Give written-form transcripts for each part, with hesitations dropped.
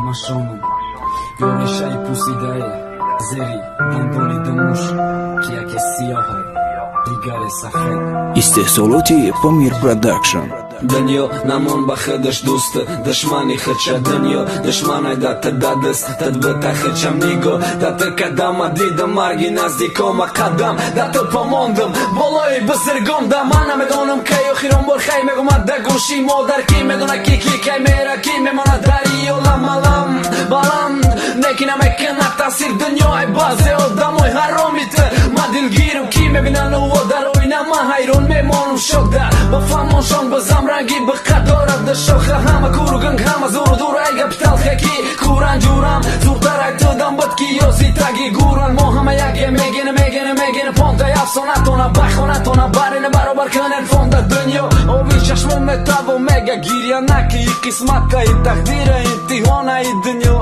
Ma shumë Gërë isha I pusi daje Zeri, dëndoni dëmush Kja ke sijohaj Digare sa fred Iste solo ti Pomir Production. Dënjo, namon bëhë dëshdustë Dëshmani hëqa dënjo Dëshmanaj da të dadës Të të bëta hëqa migo Da të kadam a didë margi nazdi koma kadam Da të pëmondëm Boloj bëzërgom Da mana me donëm Kajo hiron borhaj me goma da gushi Mo darki me dona kiki Kaj me raki me mona dari Jo la malam Balam Nekina me këna tasir dënjo E baze o damoj haromit Ma dilgiru ki me bina në o daroj Na ma hajron me monum shok da Bë famon shon bë zamrangi Bë kadorat dë shok Hama kuru gëng hama zuru dura I gëptal heki Kuran gjuram Zur të rajt të dëm bët ki jo si tagi guran Mohama jage megene Ponta jafson atona Bakhon atona Bare në baro barkënen fonda dënjo O vishash më me tavo mega Girja naki I kismata I takdire I tihona I dënjo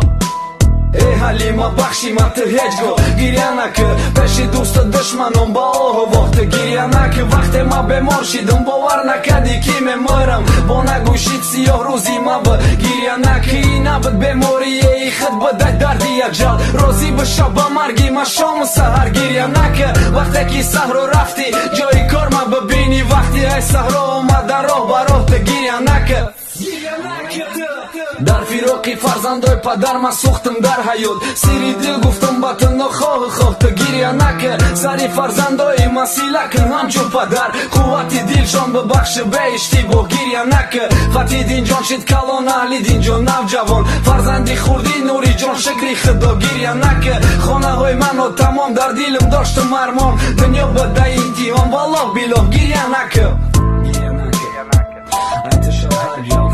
E halima bakshima të heqgo Girjana kë Peshi dus të dëshmanon ba oho Vohtë girjana kë Vakte ma bemorshi Dëmboar na ka dikime mërëm Bona gushit si jo ruzi ma bë Girjana kë I nabët bemori E I khët bë daj dardia gjall Rozi bë shabë margi ma shumë sahar Girjana kë Vakte ki sahro rafti Gjo I korma bë bini vakti E sahro ma daroh baroh të girjana kë Dar firoki farzandoj pa dar ma suhtëm dar hajut Siri dil guftëm batën në kohë të girja nake Sari farzandoj ma silakën ham që pa dar Ku ati dil qonë bë bak shëbej shti bo girja nake Fati din gjon qit kalon ali din gjon nav gjavon Farzandi khurdi nuri gjon shëkri khëdo girja nake Khona hoj mano tamon dar dilëm do shtë marmon Dë një bë dajin ti on valloh biloh girja nake Girja nake Ajtë shëhar gjo